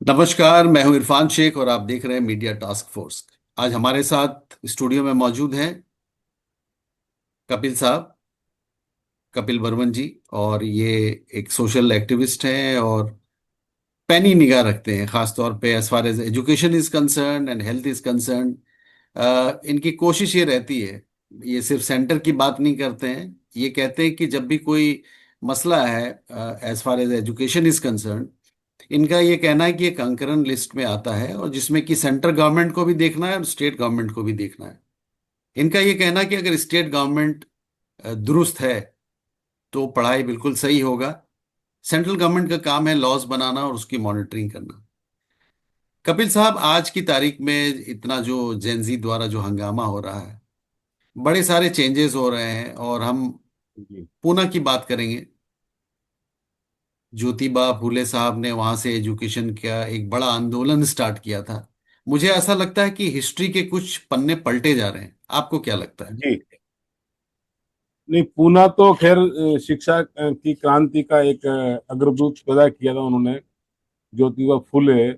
नमस्कार। मैं हूं इरफान शेख और आप देख रहे हैं मीडिया टास्क फोर्स। आज हमारे साथ स्टूडियो में मौजूद हैं कपिल साहब, कपिल वर्मन जी। और ये एक सोशल एक्टिविस्ट हैं और पैनी निगाह रखते हैं खास तौर पे as far as education is concern and health is concern. इनकी कोशिश ये रहती है, ये सिर्फ सेंटर की बात नहीं करते हैं, ये कहते हैं कि जब भी कोई मसला है as far as education is concern, इनका ये कहना है कि ये कंकरन लिस्ट में आता है और जिसमें कि सेंट्रल गवर्नमेंट को भी देखना है और स्टेट गवर्नमेंट को भी देखना है। इनका ये कहना है कि अगर स्टेट गवर्नमेंट दुरुस्त है तो पढ़ाई बिल्कुल सही होगा। सेंट्रल गवर्नमेंट का काम है लॉज बनाना और उसकी मॉनिटरिंग करना। कपिल साहब, आज की तारीख में इतना जो जेनजी द्वारा जो हंगामा हो रहा है, बड़े सारे चेंजेस हो रहे हैं और हम जी। पूना की बात करेंगे। ज्योतिबा फूले साहब ने वहां से एजुकेशन का एक बड़ा आंदोलन स्टार्ट किया था। मुझे ऐसा लगता है कि हिस्ट्री के कुछ पन्ने पलटे जा रहे हैं। आपको क्या लगता है? जी। नहीं, पूना तो खैर शिक्षा की क्रांति का एक अग्रदूत पैदा किया था उन्होंने, ज्योतिबा फुले।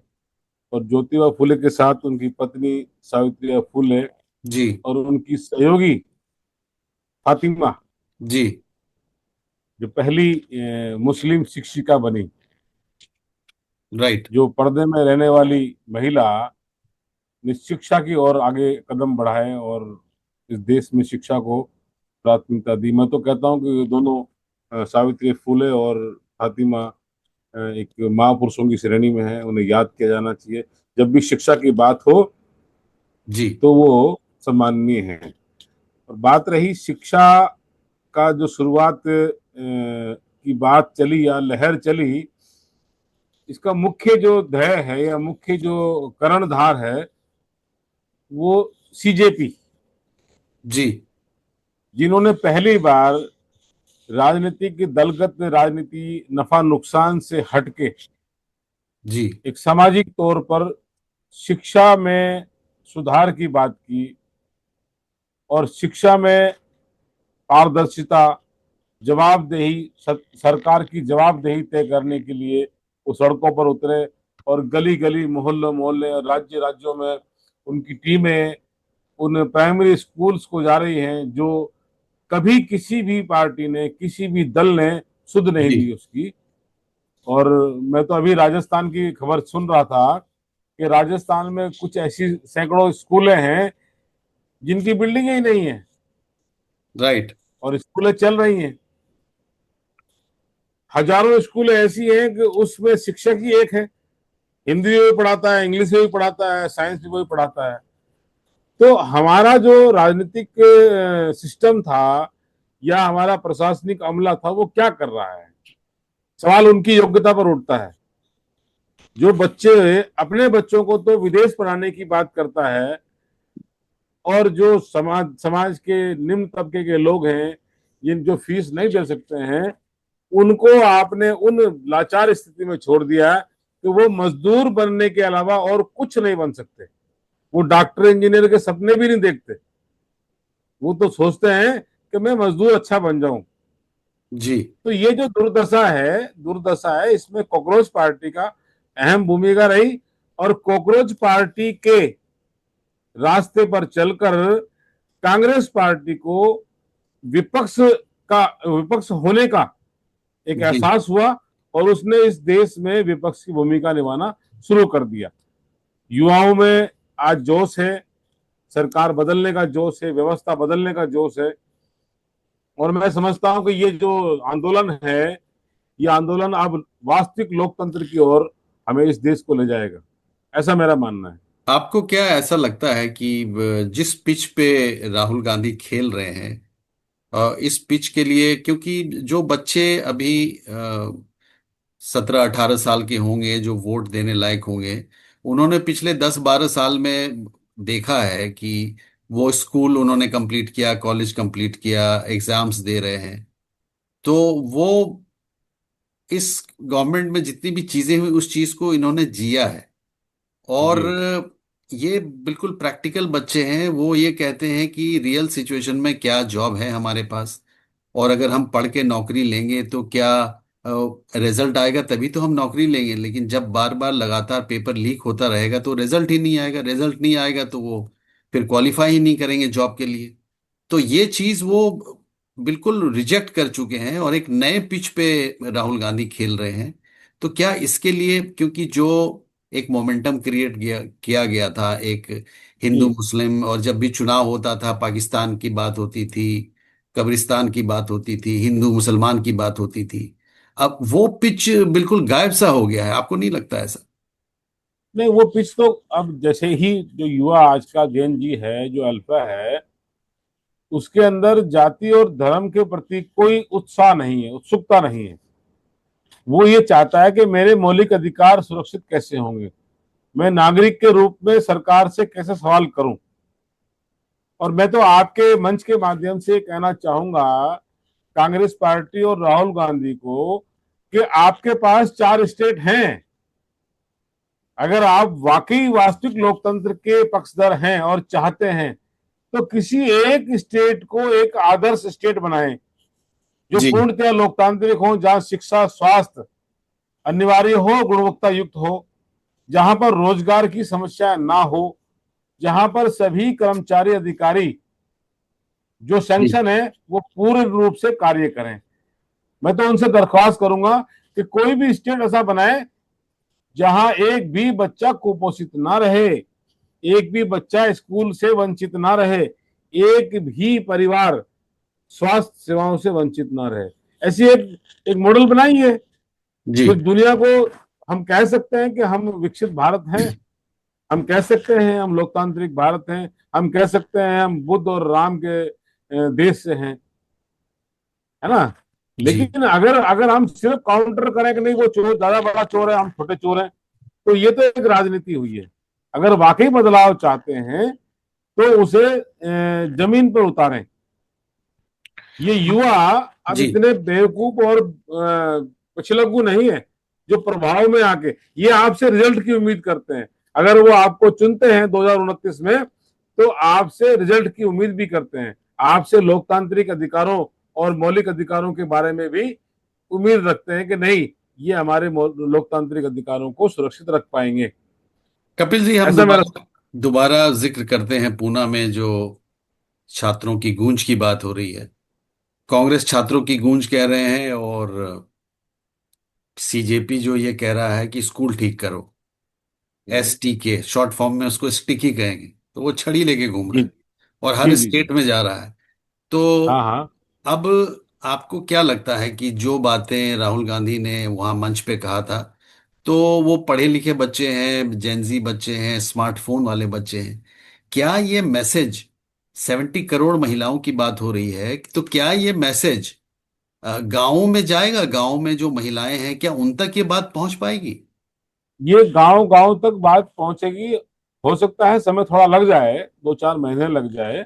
और ज्योतिबा फुले के साथ उनकी पत्नी सावित्रीबाई फुले जी। और उनकी सहयोगी फातिमा, जी। जो पहली मुस्लिम शिक्षिका बनी, राइट। जो पर्दे में रहने वाली महिला ने शिक्षा की ओर आगे कदम बढ़ाए और इस देश में शिक्षा को प्राथमिकता दी। मैं तो कहता हूँ कि दोनों सावित्री फुले और फातिमा एक महापुरुषों की श्रेणी में है, उन्हें याद किया जाना चाहिए जब भी शिक्षा की बात हो। जी। तो वो सम्माननीय है। और बात रही शिक्षा का, जो शुरुआत की बात चली या लहर चली, इसका मुख्य जो ध्येय है या मुख्य जो कर्णधार है वो सीजेपी, जी। जिन्होंने पहली बार राजनीतिक दलगत राजनीति नफा नुकसान से हटके जी। एक सामाजिक तौर पर शिक्षा में सुधार की बात की और शिक्षा में पारदर्शिता, जवाबदेही, सरकार की जवाबदेही तय करने के लिए वो सड़कों पर उतरे और गली गली, मोहल्ले मोहल्ले और राज्य राज्यों में उनकी टीमें उन प्राइमरी स्कूल्स को जा रही हैं, जो कभी किसी भी पार्टी ने, किसी भी दल ने सुध नहीं जी। ली उसकी। और मैं तो अभी राजस्थान की खबर सुन रहा था कि राजस्थान में कुछ ऐसी सैकड़ों स्कूलें हैं जिनकी बिल्डिंगें ही नहीं है राइट। और स्कूलें चल रही हैं। हजारों स्कूलें ऐसी हैं कि उसमें शिक्षक ही एक है, हिंदी में भी पढ़ाता है, इंग्लिश में भी पढ़ाता है, साइंस में भी पढ़ाता है। तो हमारा जो राजनीतिक सिस्टम था या हमारा प्रशासनिक अमला था, वो क्या कर रहा है? सवाल उनकी योग्यता पर उठता है। जो बच्चे अपने बच्चों को तो विदेश पढ़ाने की बात करता है, और जो समाज समाज के निम्न तबके के लोग हैं, जिन जो फीस नहीं दे सकते हैं, उनको आपने उन लाचार स्थिति में छोड़ दिया है कि वो मजदूर बनने के अलावा और कुछ नहीं बन सकते। वो डॉक्टर इंजीनियर के सपने भी नहीं देखते। वो तो सोचते हैं कि मैं मजदूर अच्छा बन जाऊं। जी। तो ये जो दुर्दशा है, इसमें कॉकरोच पार्टी का अहम भूमिका रही। और कॉकरोच पार्टी के रास्ते पर चलकर कांग्रेस पार्टी को विपक्ष विपक्ष होने का एक जी। एहसास हुआ और उसने इस देश में विपक्ष की भूमिका निभाना शुरू कर दिया। युवाओं में आज जोश है, सरकार बदलने का जोश है, व्यवस्था बदलने का जोश है। और मैं समझता हूं कि ये जो आंदोलन है, ये आंदोलन अब वास्तविक लोकतंत्र की ओर हमें इस देश को ले जाएगा, ऐसा मेरा मानना है। आपको क्या ऐसा लगता है कि जिस पिच पे राहुल गांधी खेल रहे हैं, इस पिच के लिए, क्योंकि जो बच्चे अभी 17-18 साल के होंगे जो वोट देने लायक होंगे, उन्होंने पिछले 10-12 साल में देखा है कि वो स्कूल उन्होंने कंप्लीट किया, कॉलेज कंप्लीट किया, एग्जाम्स दे रहे हैं। तो वो इस गवर्नमेंट में जितनी भी चीजें हुई उस चीज को इन्होंने जिया है। और जी। ये बिल्कुल प्रैक्टिकल बच्चे हैं। वो ये कहते हैं कि रियल सिचुएशन में क्या जॉब है हमारे पास, और अगर हम पढ़ के नौकरी लेंगे तो क्या रिजल्ट आएगा तभी तो हम नौकरी लेंगे, लेकिन जब बार बार लगातार पेपर लीक होता रहेगा तो रिजल्ट ही नहीं आएगा, रिजल्ट नहीं आएगा तो वो फिर क्वालिफाई ही नहीं करेंगे जॉब के लिए। तो ये चीज वो बिल्कुल रिजेक्ट कर चुके हैं और एक नए पिच पे राहुल गांधी खेल रहे हैं। तो क्या इसके लिए, क्योंकि जो एक मोमेंटम क्रिएट किया गया था, एक हिंदू जी। मुस्लिम, और जब भी चुनाव होता था पाकिस्तान की बात होती थी, कब्रिस्तान की बात होती थी, हिंदू मुसलमान की बात होती थी, अब वो पिच बिल्कुल गायब सा हो गया है, आपको नहीं लगता ऐसा? नहीं, वो पिच तो अब जैसे ही जो युवा आज का जेन जी है, जो अल्फा है, उसके अंदर जाति और धर्म के प्रति कोई उत्साह नहीं है, उत्सुकता नहीं है। वो ये चाहता है कि मेरे मौलिक अधिकार सुरक्षित कैसे होंगे, मैं नागरिक के रूप में सरकार से कैसे सवाल करूं। और मैं तो आपके मंच के माध्यम से कहना चाहूंगा कांग्रेस पार्टी और राहुल गांधी को कि आपके पास 4 स्टेट हैं। अगर आप वाकई वास्तविक लोकतंत्र के पक्षधर हैं और चाहते हैं, तो किसी एक स्टेट को एक आदर्श स्टेट बनाएं जो जी पूर्णतः लोकतांत्रिक हो, जहां शिक्षा स्वास्थ्य अनिवार्य हो, गुणवत्ता युक्त हो, जहां पर रोजगार की समस्या ना हो, जहां पर सभी कर्मचारी अधिकारी जो जी सैंक्शन है वो पूर्ण रूप से कार्य करें। मैं तो उनसे दरख्वास्त करूंगा कि कोई भी स्टेट ऐसा बनाए जहां एक भी बच्चा कुपोषित ना रहे, एक भी बच्चा स्कूल से वंचित ना रहे, एक भी परिवार स्वास्थ्य सेवाओं से वंचित ना रहे। ऐसी एक एक मॉडल बनाइए। जी फिर दुनिया को हम कह सकते हैं कि हम विकसित भारत हैं, हम कह सकते हैं हम लोकतांत्रिक भारत हैं, हम कह सकते हैं हम बुद्ध और राम के देश से हैं, है ना। जी लेकिन अगर अगर हम सिर्फ काउंटर करें कि नहीं वो चोर ज्यादा बड़ा चोर है, हम छोटे चोर हैं, तो ये तो एक राजनीति हुई है। अगर वाकई बदलाव चाहते हैं तो उसे जमीन पर उतारें। ये युवा अब जी इतने बेवकूफ और पिछलग्गू नहीं है जो प्रभाव में आके ये आपसे रिजल्ट की उम्मीद करते हैं। अगर वो आपको चुनते हैं 2029 में, तो आपसे रिजल्ट की उम्मीद भी करते हैं, आपसे लोकतांत्रिक अधिकारों और मौलिक अधिकारों के बारे में भी उम्मीद रखते हैं कि नहीं, ये हमारे लोकतांत्रिक अधिकारों को सुरक्षित रख पाएंगे। कपिल जी, हम ऐसा मेरा। दोबारा दोबारा जिक्र करते हैं पूना में जो छात्रों की गूंज की बात हो रही है। कांग्रेस छात्रों की गूंज कह रहे हैं और सीजेपी जो ये कह रहा है कि स्कूल ठीक करो। STK शॉर्ट फॉर्म में उसको स्टिक ही कहेंगे। तो वो छड़ी लेके घूम रहा जी है और हर जी जी जी। स्टेट में जा रहा है। तो हाँ हाँ। अब आपको क्या लगता है कि जो बातें राहुल गांधी ने वहां मंच पे कहा था, तो वो पढ़े लिखे बच्चे हैं, जेंजी बच्चे हैं, स्मार्टफोन वाले बच्चे हैं, क्या ये मैसेज, 70 करोड़ महिलाओं की बात हो रही है, तो क्या ये मैसेज गांवों में जाएगा? गांव में जो महिलाएं हैं, क्या उन तक ये बात पहुंच पाएगी? ये गांव गांव तक बात पहुंचेगी। हो सकता है समय थोड़ा लग जाए, 2-4 महीने लग जाए।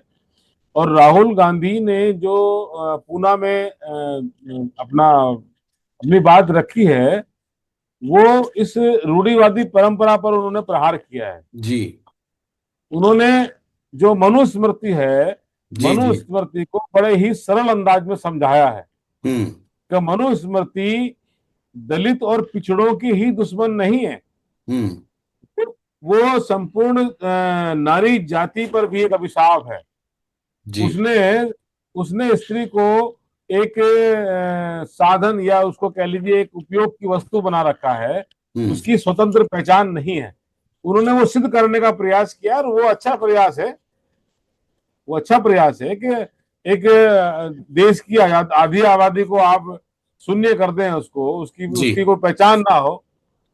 और राहुल गांधी ने जो पूना में अपना अपनी बात रखी है, वो इस रूढ़िवादी परंपरा पर उन्होंने प्रहार किया है। जी उन्होंने जो मनुस्मृति है, जी जी। मनुस्मृति को बड़े ही सरल अंदाज में समझाया है हम्म कि मनुस्मृति दलित और पिछड़ों की ही दुश्मन नहीं है, हम्म। वो संपूर्ण नारी जाति पर भी एक अभिशाप है। जी उसने उसने स्त्री को एक साधन या उसको कह लीजिए एक उपयोग की वस्तु बना रखा है। हम्म। उसकी स्वतंत्र पहचान नहीं है। उन्होंने वो सिद्ध करने का प्रयास किया और वो अच्छा प्रयास है। वो अच्छा प्रयास है कि एक देश की आधी आबादी को आप शून्य कर दें, उसको उसकी जी। उसकी कोई पहचान ना हो,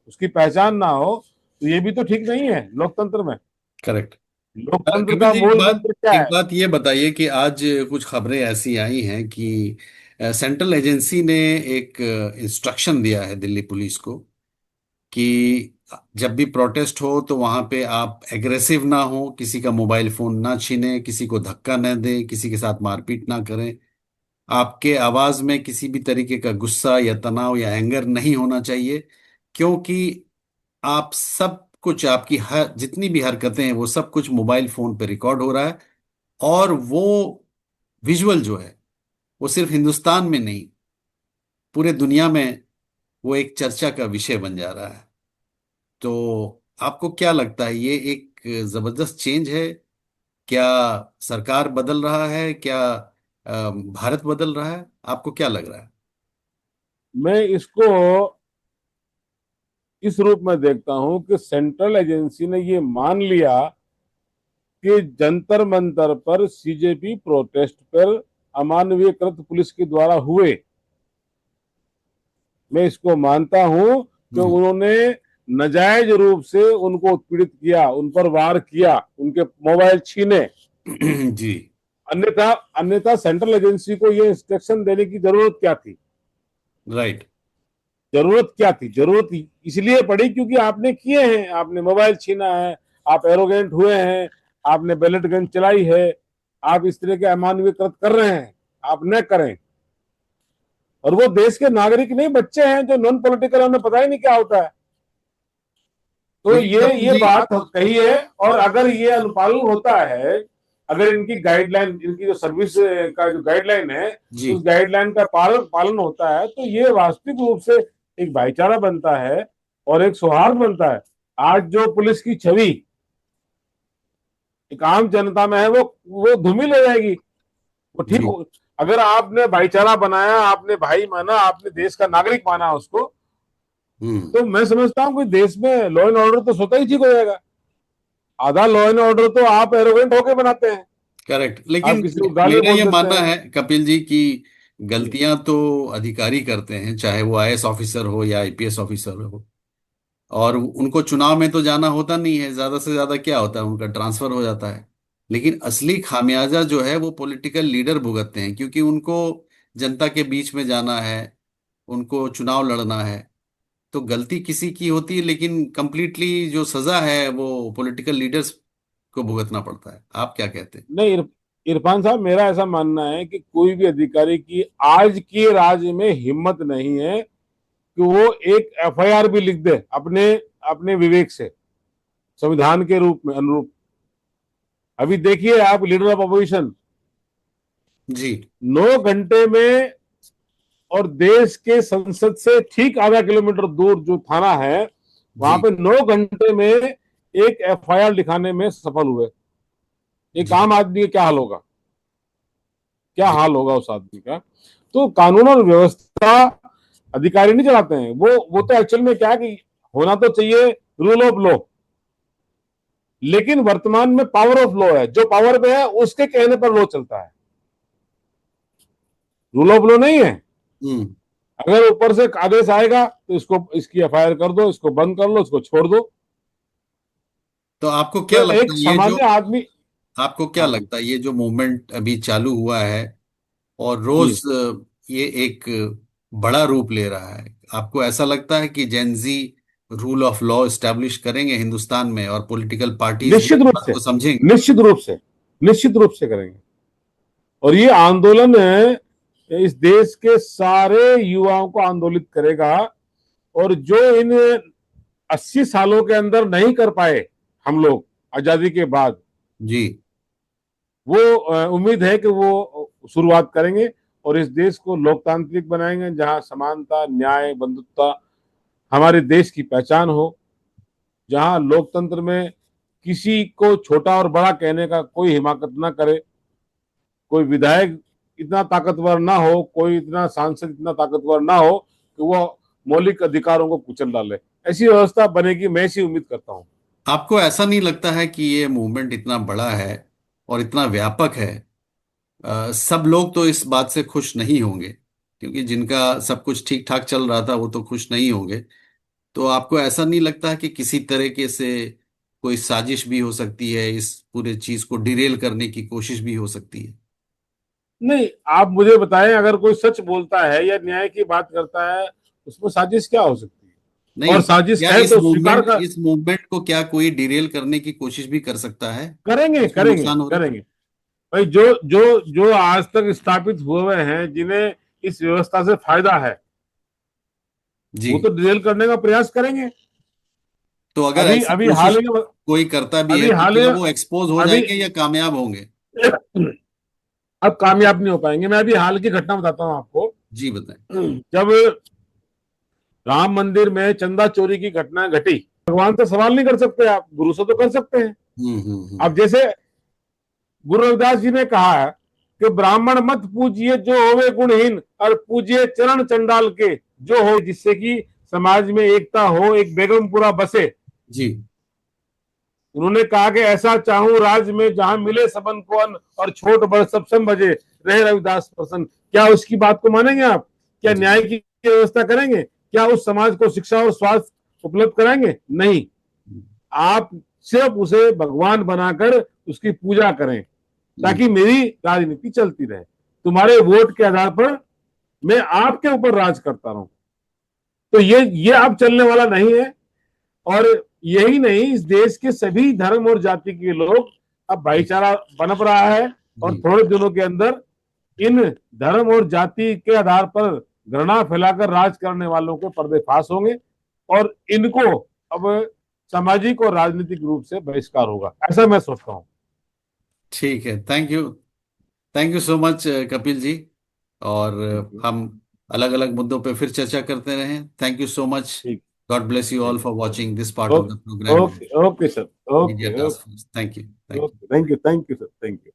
उसकी पहचान ना हो, तो ये भी तो ठीक नहीं है लोकतंत्र में। करेक्ट। लोकतंत्र कपिल का जी, मूल मंत्र क्या एक है? बात ये बताइए कि आज कुछ खबरें ऐसी आई हैं कि सेंट्रल एजेंसी ने एक इंस्ट्रक्शन दिया है दिल्ली पुलिस को कि जब भी प्रोटेस्ट हो तो वहां पे आप एग्रेसिव ना हो, किसी का मोबाइल फोन ना छीने, किसी को धक्का न दें, किसी के साथ मारपीट ना करें, आपके आवाज में किसी भी तरीके का गुस्सा या तनाव या एंगर नहीं होना चाहिए, क्योंकि आप सब कुछ, आपकी हर जितनी भी हरकतें हैं वो सब कुछ मोबाइल फोन पे रिकॉर्ड हो रहा है। और वो विजुअल जो है वो सिर्फ हिंदुस्तान में नहीं, पूरे दुनिया में वो एक चर्चा का विषय बन जा रहा है। तो आपको क्या लगता है, ये एक जबरदस्त चेंज है क्या? सरकार बदल रहा है क्या? भारत बदल रहा है? आपको क्या लग रहा है? मैं इसको इस रूप में देखता हूं कि सेंट्रल एजेंसी ने ये मान लिया कि जंतर मंतर पर सीजेपी प्रोटेस्ट पर अमानवीयकृत पुलिस के द्वारा हुए। मैं इसको मानता हूं कि हम्म। उन्होंने नाजायज रूप से उनको उत्पीड़ित किया, उन पर वार किया, उनके मोबाइल छीने। जी। अन्यथा अन्यथा सेंट्रल एजेंसी को ये इंस्ट्रक्शन देने की जरूरत क्या थी? राइट। जरूरत क्या थी? जरूरत इसलिए पड़ी क्योंकि आपने किए हैं, आपने मोबाइल छीना है, आप एरोगेंट हुए हैं, आपने बैलेट गन चलाई है, आप इस तरह के अमानवीय कृत कर रहे हैं। आप न करें। और वो देश के नागरिक नहीं, बच्चे हैं जो नॉन पॉलिटिकल, उन्हें पता ही नहीं क्या होता है। तो लेकिन कपिल ये जी। बात कही है। और अगर ये अनुपालन होता है, अगर इनकी गाइडलाइन, इनकी जो सर्विस का जो गाइडलाइन है, जी। उस गाइडलाइन का पालन पालन होता है, तो ये वास्तविक रूप से एक भाईचारा बनता है और एक सौहार्द बनता है। आज जो पुलिस की छवि एक आम जनता में है, वो धूमिल हो जाएगी। वो ठीक जी। हो। अगर आपने भाईचारा बनाया, आपने भाई माना, आपने देश का नागरिक माना उसको, हम्म। तो मैं समझता हूं कि देश में लॉ एंड ऑर्डर तो स्वतः ही ठीक हो जाएगा। आधा लॉ एंड ऑर्डर तो आप एरोगेंट होके बनाते हैं। करेक्ट। लेकिन आप किसी को गाली मेरा बोल ये देते मानना हैं। है कपिल जी की जी। गलतियां तो अधिकारी करते हैं, चाहे वो आईएएस ऑफिसर हो या आईपीएस ऑफिसर हो। और उनको चुनाव में तो जाना होता नहीं है, ज्यादा से ज्यादा क्या होता है, उनका ट्रांसफर हो जाता है। लेकिन असली खामियाजा जो है वो पॉलिटिकल लीडर भुगतते हैं, क्योंकि उनको जनता के बीच में जाना है, उनको चुनाव लड़ना है। तो गलती किसी की होती है, लेकिन कंप्लीटली जो सजा है वो पॉलिटिकल लीडर्स को भुगतना पड़ता है। आप क्या कहते हैं? नहीं, इरफान साहब, मेरा ऐसा मानना है कि कोई भी अधिकारी की आज के राज्य में हिम्मत नहीं है कि वो एक एफआईआर भी लिख दे अपने अपने विवेक से, संविधान के रूप में अनुरूप। अभी देखिए आप, लीडर ऑफ अपोजिशन जी। 9 घंटे में, और देश के संसद से ठीक आधा किलोमीटर दूर जो थाना है, वहां जी। पे 9 घंटे में एक एफआईआर लिखाने में सफल हुए। एक जी। आम आदमी का क्या हाल होगा? क्या जी। हाल होगा उस आदमी का? तो कानून और व्यवस्था अधिकारी नहीं चलाते हैं, वो तो एक्चुअल में क्या है कि होना तो चाहिए रूल ऑफ लॉ, लेकिन वर्तमान में पावर ऑफ लॉ है। जो पावर में है उसके कहने पर लॉ चलता है, रूल ऑफ लॉ नहीं है। हम्म। अगर ऊपर से आदेश आएगा तो इसको, इसकी एफआईआर कर दो, इसको बंद कर लो, इसको छोड़ दो। तो आपको क्या तो लगता एक है ये जो, सामान्य आदमी। आपको क्या हाँ जी। लगता है ये जो मूवमेंट अभी चालू हुआ है और रोज जी। ये एक बड़ा रूप ले रहा है, आपको ऐसा लगता है कि Gen Z rule of law establish करेंगे हिंदुस्तान में और पॉलिटिकल पार्टीज भी निश्चित इस रूप बात से, को समझेंगे? निश्चित रूप से, निश्चित रूप से करेंगे। और ये आंदोलन इस देश के सारे युवाओं को आंदोलित करेगा। और जो इन 80 सालों के अंदर नहीं कर पाए हम लोग आजादी के बाद, जी। वो उम्मीद है कि वो शुरुआत करेंगे और इस देश को लोकतांत्रिक बनाएंगे, जहां समानता, न्याय, बंधुत्व हमारे देश की पहचान हो, जहां लोकतंत्र में किसी को छोटा और बड़ा कहने का कोई हिमाकत ना करे, कोई विधायक इतना ताकतवर ना हो, कोई इतना सांसद इतना ताकतवर ना हो कि वो मौलिक अधिकारों को कुचल डाले। ऐसी व्यवस्था बनेगी, मैं ऐसी उम्मीद करता हूँ। आपको ऐसा नहीं लगता है कि ये मूवमेंट इतना बड़ा है और इतना व्यापक है, सब लोग तो इस बात से खुश नहीं होंगे, क्योंकि जिनका सब कुछ ठीक ठाक चल रहा था वो तो खुश नहीं होंगे। तो आपको ऐसा नहीं लगता है कि किसी तरीके से कोई साजिश भी हो सकती है, इस पूरे चीज को डिरेल करने की कोशिश भी हो सकती है? नहीं, आप मुझे बताएं, अगर कोई सच बोलता है या न्याय की बात करता है, उसमें साजिश क्या हो सकती है? और नहीं, साजिश क्या है इस तो स्वीकार मूवमेंट कर। इस मूवमेंट को क्या कोई डिरेल करने की कोशिश भी कर सकता है? करेंगे, उसमें करेंगे, नुकसान हो रहा है? करेंगे। भाई, जो जो जो आज तक स्थापित हुए हैं, जिन्हें इस व्यवस्था से फायदा है, जी। वो तो डिटेल करने का प्रयास करेंगे। तो अगर अभी ऐसी अभी हाल कोशिश ही में कोई करता भी है अभी तो हाल ही क्या में वो एक्सपोज हो अभी जाएंगे या कामयाब होंगे? अब कामयाब नहीं हो पाएंगे। मैं अभी हाल की घटना बताता हूँ आपको। जी बताएं। जब राम मंदिर में चंदा चोरी की घटना घटी, भगवान से सवाल नहीं कर सकते आप, गुरु से तो कर सकते हैं। अब जैसे गुरु रविदास जी ने कहा है कि ब्राह्मण मत पूजिए जो होवे गुणहीन, और पूजिए चरण चंडाल के जो हो, जिससे कि समाज में एकता हो, एक बेगमपुरा बसे। जी। उन्होंने कहा कि ऐसा चाहूं राज में जहां मिले सबन को अन्न, और छोट बड़ सब सम बजे, रहे रविदास प्रसन्न। क्या उसकी बात को मानेंगे आप? क्या जी। न्याय की व्यवस्था करेंगे? क्या उस समाज को शिक्षा और स्वास्थ्य उपलब्ध कराएंगे? नहीं। आप सिर्फ उसे भगवान बनाकर उसकी पूजा करें, ताकि मेरी राजनीति चलती रहे, तुम्हारे वोट के आधार पर मैं आपके ऊपर राज करता रहूं। तो ये अब चलने वाला नहीं है। और यही नहीं, इस देश के सभी धर्म और जाति के लोग, अब भाईचारा पनप रहा है, और जी। थोड़े दिनों के अंदर इन धर्म और जाति के आधार पर घृणा फैलाकर राज करने वालों के पर्देफाश होंगे, और इनको अब सामाजिक और राजनीतिक रूप से बहिष्कार होगा, ऐसा मैं सोचता हूँ। ठीक है, thank you. Thank you so much Kapil ji. और ठीक हम अलग अलग मुद्दों पे फिर चर्चा करते रहें। Thank you so much. ठीक गॉड ब्लेस यू ऑल ठीक। For watching this part of the okay programme, okay okay sir. Media okay task okay force. Thank you. Thank you. Okay, thank you sir, thank you.